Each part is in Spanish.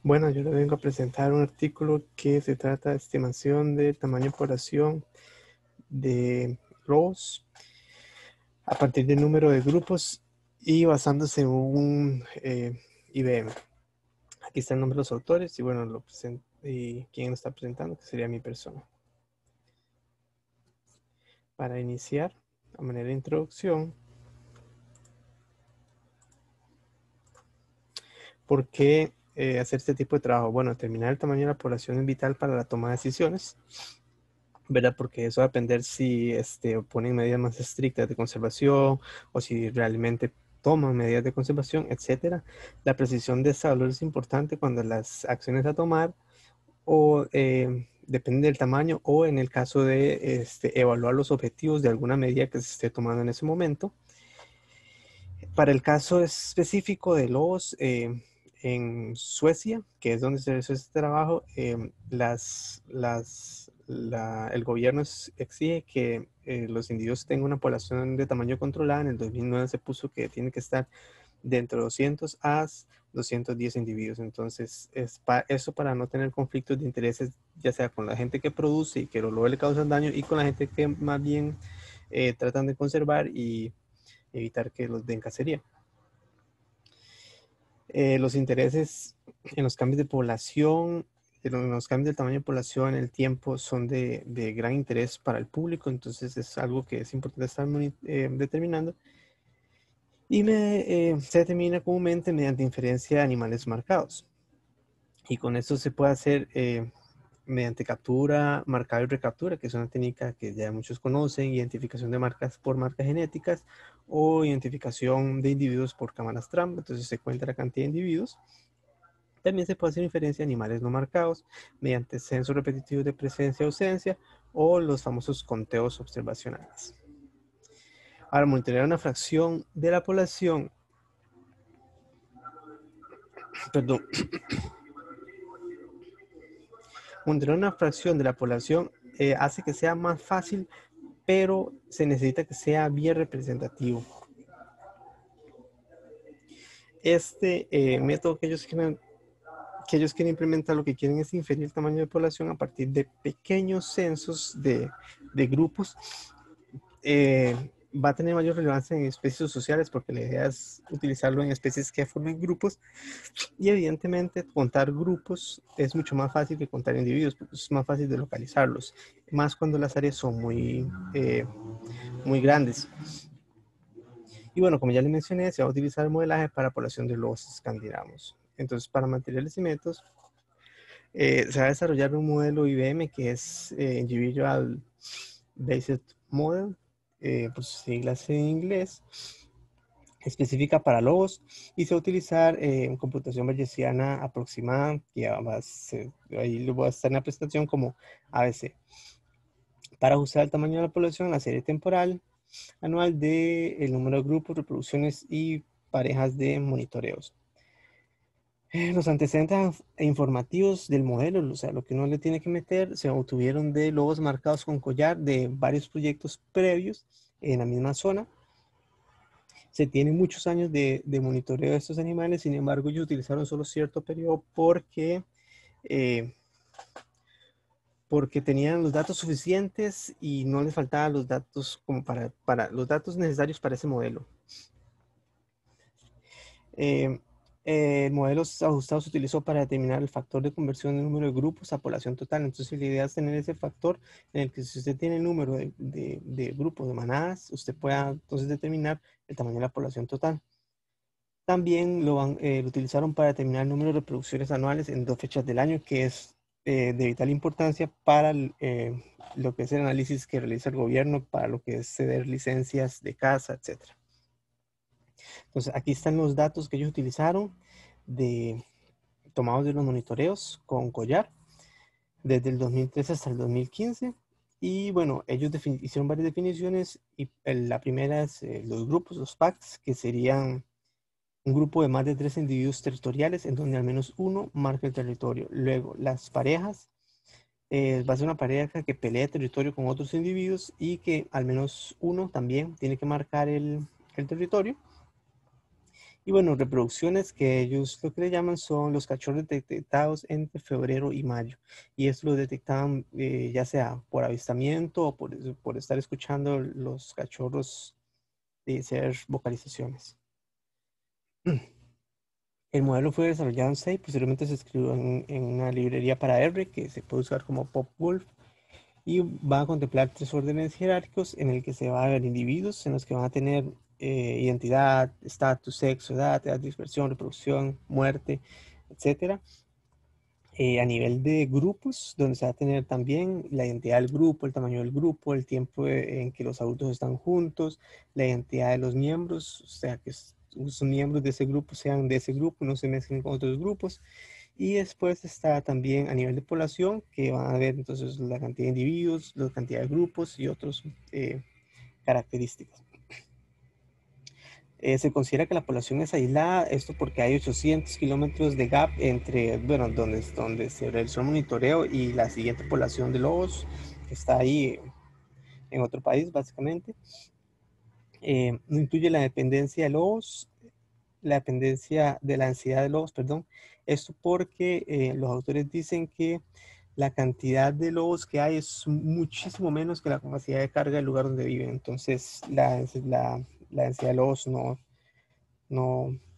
Bueno, yo le vengo a presentar un artículo que se trata de estimación del tamaño de población de lobos a partir del número de grupos y basándose en un IBM. Aquí está el nombre de los autores y bueno, y quién lo está presentando, que sería mi persona. Para iniciar, a manera de introducción, ¿por qué hacer este tipo de trabajo? Bueno, determinar el tamaño de la población es vital para la toma de decisiones, ¿verdad? Porque eso va a depender si ponen medidas más estrictas de conservación o si realmente toman medidas de conservación, etcétera. La precisión de este valor es importante cuando las acciones a tomar o depende del tamaño o en el caso de evaluar los objetivos de alguna medida que se esté tomando en ese momento. Para el caso específico de lobos, en Suecia, que es donde se realizó este trabajo, el gobierno exige que los individuos tengan una población de tamaño controlada. En el 2009 se puso que tiene que estar de entre 200 a 210 individuos. Entonces, eso para no tener conflictos de intereses, ya sea con la gente que produce y que los lobos le causan daño y con la gente que más bien tratan de conservar y evitar que los den cacería. Los intereses en los cambios de población, en los cambios del tamaño de población en el tiempo son de gran interés para el público, entonces es algo que es importante estar determinando. Y se determina comúnmente mediante inferencia de animales marcados. Y con esto se puede hacer mediante captura, marcado y recaptura, que es una técnica que ya muchos conocen, identificación de marcas por marcas genéticas o identificación de individuos por cámaras trampa. Entonces se cuenta la cantidad de individuos. También se puede hacer inferencia de animales no marcados mediante censos repetitivos de presencia y ausencia o los famosos conteos observacionales. Ahora, monitorear una fracción de la población, perdón, monitorear una fracción de la población hace que sea más fácil, pero se necesita que sea bien representativo. Este método que ellos quieren implementar, lo que quieren es inferir el tamaño de población a partir de pequeños censos de grupos. Va a tener mayor relevancia en especies sociales porque la idea es utilizarlo en especies que formen grupos y evidentemente contar grupos es mucho más fácil que contar individuos porque es más fácil de localizarlos, más cuando las áreas son muy grandes. Y bueno, como ya les mencioné, se va a utilizar el modelaje para población de lobos escandinavos. Entonces, para materiales y métodos, se va a desarrollar un modelo IBM que es Individual Based Model, por sus siglas en inglés, específica para lobos, y se va a utilizar computación bayesiana aproximada, que ahí lo voy a estar en la presentación como ABC, para ajustar el tamaño de la población, la serie temporal anual del número de grupos, reproducciones y parejas de monitoreos. Los antecedentes informativos del modelo, o sea, lo que uno le tiene que meter, se obtuvieron de lobos marcados con collar de varios proyectos previos en la misma zona. Se tienen muchos años de monitoreo de estos animales, sin embargo, ellos utilizaron solo cierto periodo porque tenían los datos suficientes y no les faltaban los datos como para los datos necesarios para ese modelo. El modelo ajustado se utilizó para determinar el factor de conversión del número de grupos a población total. Entonces, la idea es tener ese factor en el que si usted tiene el número de grupos, de manadas, usted pueda entonces determinar el tamaño de la población total. También lo utilizaron para determinar el número de reproducciones anuales en 2 fechas del año, que es de vital importancia para lo que es el análisis que realiza el gobierno, para lo que es ceder licencias de caza, etcétera. Entonces, aquí están los datos que ellos utilizaron tomados de los monitoreos con collar desde el 2013 hasta el 2015. Y bueno, ellos hicieron varias definiciones y la primera es los grupos, los packs, que serían un grupo de más de 3 individuos territoriales en donde al menos uno marca el territorio. Luego, las parejas, va a ser una pareja que pelea territorio con otros individuos y que al menos uno también tiene que marcar el territorio. Y bueno, reproducciones que ellos lo que le llaman son los cachorros detectados entre febrero y mayo. Y esto lo detectaban ya sea por avistamiento o por estar escuchando los cachorros y hacer vocalizaciones. El modelo fue desarrollado en C, posteriormente se escribió en una librería para R que se puede usar como PopWolf y va a contemplar tres órdenes jerárquicos en el que se va a ver individuos en los que van a tener identidad, estatus, sexo, edad, dispersión, reproducción, muerte, etcétera. A nivel de grupos, donde se va a tener también la identidad del grupo, el tamaño del grupo, el tiempo en que los adultos están juntos, la identidad de los miembros, o sea, que los miembros de ese grupo sean de ese grupo, no se mezclen con otros grupos. Y después está también a nivel de población, que van a ver entonces la cantidad de individuos, la cantidad de grupos y otras características. Se considera que la población es aislada, esto porque hay 800 kilómetros de gap entre, bueno, donde se realizó el monitoreo y la siguiente población de lobos, que está ahí en otro país, básicamente. No incluye la dependencia de lobos, la dependencia de la densidad de lobos, perdón. Esto porque los autores dicen que la cantidad de lobos que hay es muchísimo menos que la capacidad de carga del lugar donde viven. Entonces, la densidad de lobos no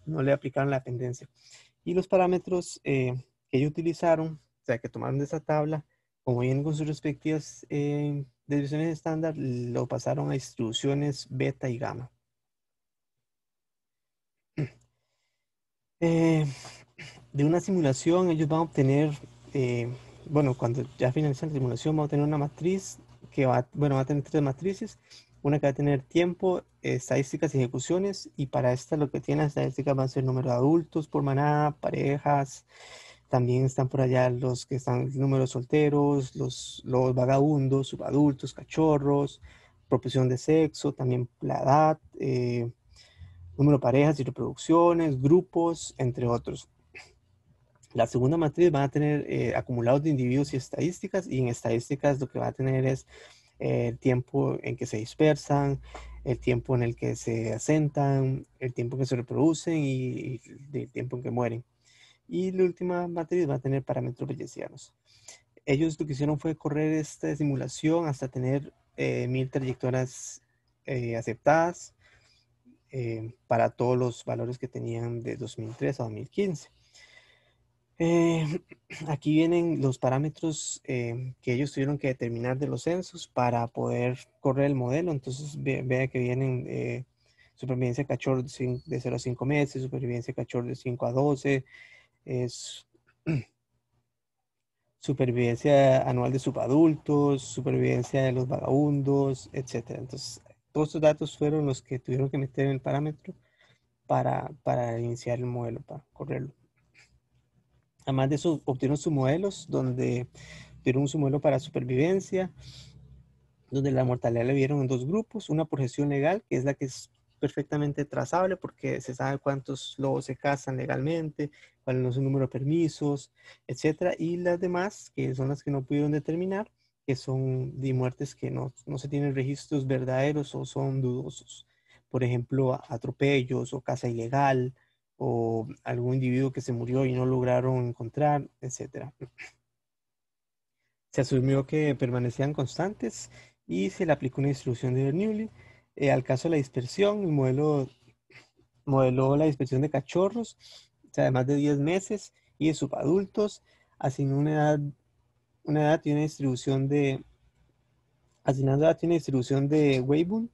le aplicaron la dependencia. Y los parámetros que ellos utilizaron, o sea, que tomaron de esa tabla, como vienen con sus respectivas desviaciones estándar, lo pasaron a distribuciones beta y gamma. De una simulación, ellos van a obtener, bueno, cuando ya finalizan la simulación, van a obtener una matriz que va a tener tres matrices. Una que va a tener tiempo, estadísticas y ejecuciones, y para esta lo que tiene las estadísticas va a ser número de adultos por manada, parejas, también están por allá los que están el número de solteros, los vagabundos, subadultos, cachorros, proporción de sexo, también la edad, número de parejas y reproducciones, grupos, entre otros. La segunda matriz va a tener acumulados de individuos y estadísticas, y en estadísticas lo que va a tener es el tiempo en que se dispersan, el tiempo en el que se asentan, el tiempo en que se reproducen y el tiempo en que mueren. Y la última matriz va a tener parámetros bayesianos. Ellos lo que hicieron fue correr esta simulación hasta tener 1000 trayectorias aceptadas para todos los valores que tenían de 2003 a 2015. Aquí vienen los parámetros que ellos tuvieron que determinar de los censos para poder correr el modelo. Entonces, vea que vienen supervivencia de cachorro de 0 a 5 meses, supervivencia de cachorro de 5 a 12, es supervivencia anual de subadultos, supervivencia de los vagabundos, etc. Entonces, todos estos datos fueron los que tuvieron que meter en el parámetro para iniciar el modelo, para correrlo. Además de eso, obtuvieron sus modelos, donde tuvieron su modelo para supervivencia, donde la mortalidad la vieron en dos grupos, una por gestión legal, que es la que es perfectamente trazable porque se sabe cuántos lobos se cazan legalmente, cuál es su número de permisos, etcétera, y las demás, que son las que no pudieron determinar, que son de muertes que no se tienen registros verdaderos o son dudosos. Por ejemplo, atropellos o caza ilegal, o algún individuo que se murió y no lograron encontrar, etcétera. Se asumió que permanecían constantes y se le aplicó una distribución de Bernoulli. Al caso de la dispersión, el modelo modeló la dispersión de cachorros, o sea, de más de 10 meses, y de subadultos, asignó una edad y una distribución de, asignando edad y una distribución de Weibull,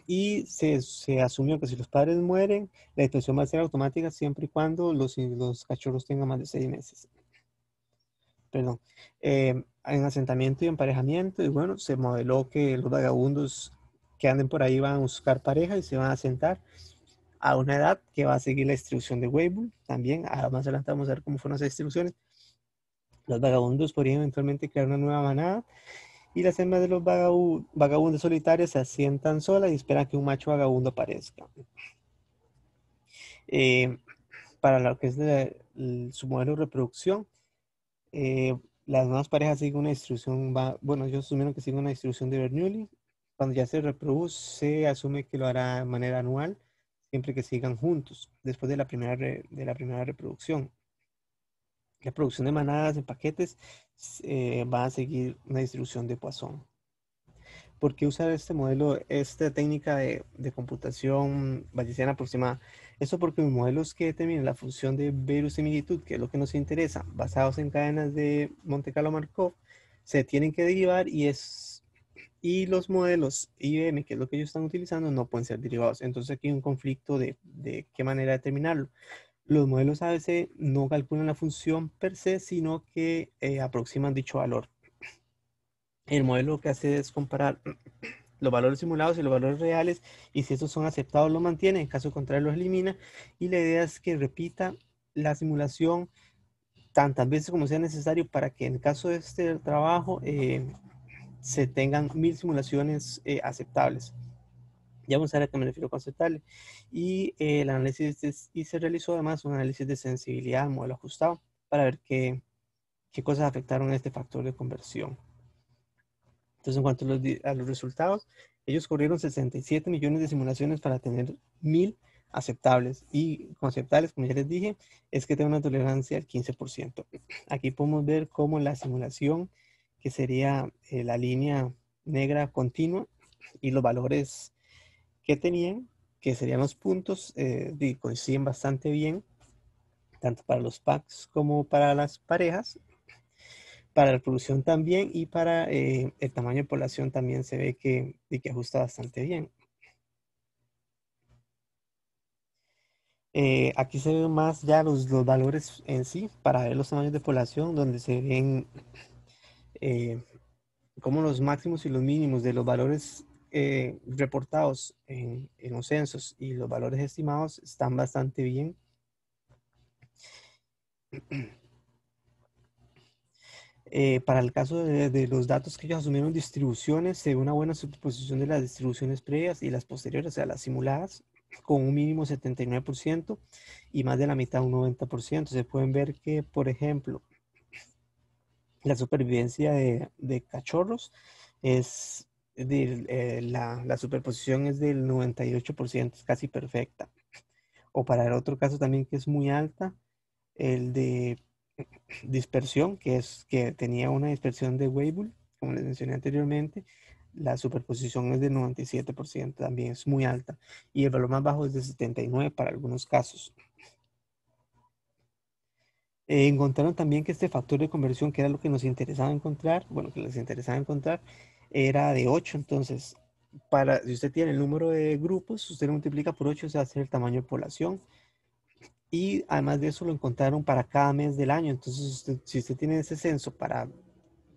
y se asumió que si los padres mueren, la dispersión va a ser automática siempre y cuando los cachorros tengan más de 6 meses. Perdón. En asentamiento y emparejamiento, y bueno, se modeló que los vagabundos que anden por ahí van a buscar pareja y se van a asentar a una edad que va a seguir la distribución de Weibull. También, más adelante vamos a ver cómo fueron esas distribuciones. Los vagabundos podrían eventualmente crear una nueva manada, y las hembras de los vagabundos solitarios se asientan solas y esperan que un macho vagabundo aparezca. Eh, para lo que es su modelo de reproducción, las nuevas parejas siguen una distribución, bueno, ellos asumieron que siguen una distribución de Bernoulli. Cuando ya se reproduce, se asume que lo hará de manera anual, siempre que sigan juntos, después de la primera reproducción. La producción de manadas en paquetes va a seguir una distribución de Poisson. ¿Por qué usar este modelo, esta técnica de computación bayesiana aproximada? Eso porque los modelos que determinan la función de verosimilitud, que es lo que nos interesa, basados en cadenas de Monte Carlo Markov, se tienen que derivar y los modelos IBM, que es lo que ellos están utilizando, no pueden ser derivados. Entonces aquí hay un conflicto de qué manera determinarlo. Los modelos ABC no calculan la función per se, sino que aproximan dicho valor. El modelo lo que hace es comparar los valores simulados y los valores reales, y si estos son aceptados lo mantiene, en caso contrario los elimina, y la idea es que repita la simulación tantas veces como sea necesario para que en el caso de este trabajo se tengan 1000 simulaciones aceptables. Ya vamos a ver a qué me refiero con aceptable. Y el análisis y se realizó además un análisis de sensibilidad al modelo ajustado para ver qué cosas afectaron a este factor de conversión. Entonces, en cuanto a los resultados, ellos corrieron 67 millones de simulaciones para tener 1000 aceptables. Y con aceptables, como ya les dije, es que tiene una tolerancia del 15%. Aquí podemos ver cómo la simulación, que sería la línea negra continua, y los valores que tenían, que serían los puntos, coinciden bastante bien, tanto para los packs como para las parejas. Para la reproducción también, y para el tamaño de población también se ve que ajusta bastante bien. Aquí se ven más ya los valores en sí para ver los tamaños de población, donde se ven como los máximos y los mínimos de los valores reportados en los censos y los valores estimados están bastante bien. Para el caso de los datos que ellos asumieron distribuciones, se ve una buena superposición de las distribuciones previas y las posteriores, o sea, las simuladas, con un mínimo 79% y más de la mitad, un 90%. Se pueden ver que, por ejemplo, la supervivencia de cachorros es la superposición es del 98%, es casi perfecta. O para el otro caso también que es muy alta, el de dispersión, que tenía una dispersión de Weibull, como les mencioné anteriormente, la superposición es de 97%, también es muy alta, y el valor más bajo es de 79 para algunos casos. Encontraron también que este factor de conversión, que era lo que nos interesaba encontrar, bueno, que les interesaba encontrar, era de 8. Entonces, si usted tiene el número de grupos, usted lo multiplica por 8, se hace el tamaño de población. Y además de eso lo encontraron para cada mes del año. Entonces, si usted tiene ese censo para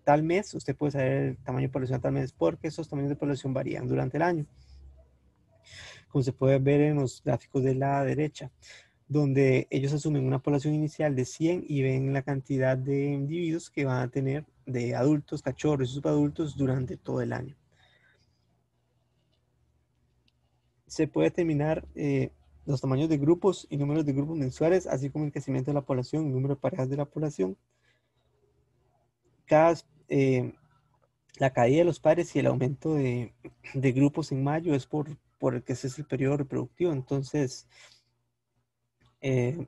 tal mes, usted puede saber el tamaño de población tal mes, porque esos tamaños de población varían durante el año. Como se puede ver en los gráficos de la derecha, donde ellos asumen una población inicial de 100 y ven la cantidad de individuos que van a tener de adultos, cachorros y subadultos durante todo el año. Se puede determinar los tamaños de grupos y números de grupos mensuales, así como el crecimiento de la población, el número de parejas de la población. La caída de los pares y el aumento de grupos en mayo es por el que ese es el periodo reproductivo. Entonces,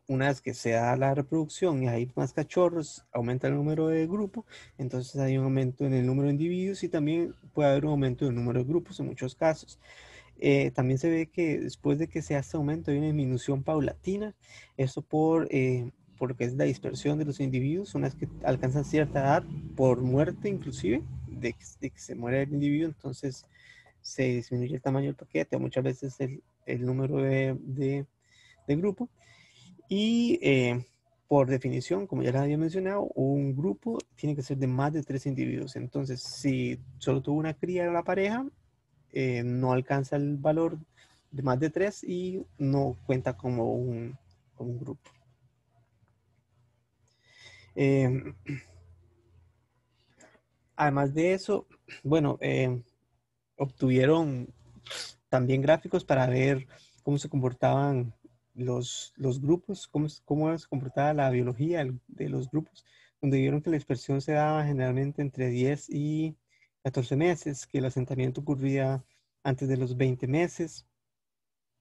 una vez que se da la reproducción y hay más cachorros, aumenta el número de grupos, entonces hay un aumento en el número de individuos y también puede haber un aumento en el número de grupos en muchos casos. También se ve que después de que se hace aumento hay una disminución paulatina, esto porque es la dispersión de los individuos, una vez que alcanzan cierta edad, por muerte inclusive, de que se muere el individuo, entonces se disminuye el tamaño del paquete, o muchas veces el número de grupo. Y por definición, como ya les había mencionado, un grupo tiene que ser de más de 3 individuos. Entonces, si solo tuvo una cría la pareja, no alcanza el valor de más de 3 y no cuenta como un grupo. Además de eso, bueno, obtuvieron también gráficos para ver cómo se comportaban los grupos, cómo se comportaba la biología de los grupos, donde vieron que la dispersión se daba generalmente entre 10 y 14 meses, que el asentamiento ocurría antes de los 20 meses,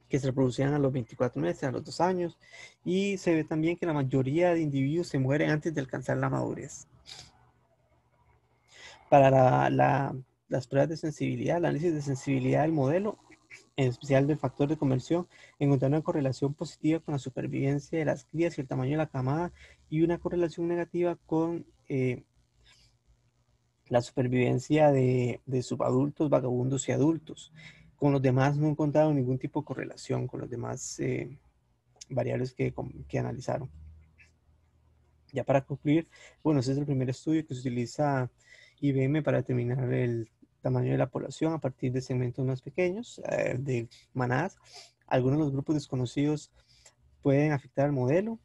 que se reproducían a los 24 meses, a los 2 años, y se ve también que la mayoría de individuos se mueren antes de alcanzar la madurez. Para las pruebas de sensibilidad, el análisis de sensibilidad del modelo, en especial del factor de conversión, encontraron una correlación positiva con la supervivencia de las crías y el tamaño de la camada, y una correlación negativa con la supervivencia de subadultos, vagabundos y adultos. Con los demás no encontraron ningún tipo de correlación con los demás variables que analizaron. Ya para concluir, bueno, ese es el primer estudio que se utiliza IBM para determinar el tamaño de la población a partir de segmentos más pequeños, de manadas. Algunos de los grupos desconocidos pueden afectar al modelo,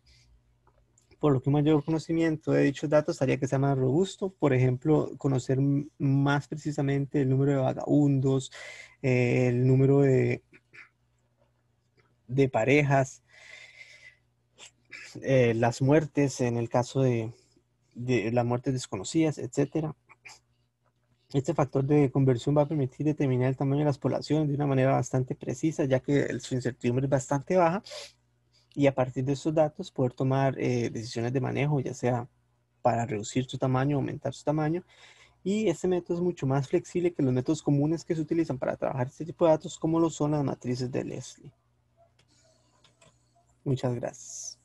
por lo que un mayor conocimiento de dichos datos haría que sea más robusto. Por ejemplo, conocer más precisamente el número de vagabundos, el número de parejas, las muertes en el caso de las muertes desconocidas, etcétera. Este factor de conversión va a permitir determinar el tamaño de las poblaciones de una manera bastante precisa, ya que su incertidumbre es bastante baja, y a partir de esos datos poder tomar decisiones de manejo, ya sea para reducir su tamaño, aumentar su tamaño. Y este método es mucho más flexible que los métodos comunes que se utilizan para trabajar este tipo de datos, como lo son las matrices de Leslie. Muchas gracias.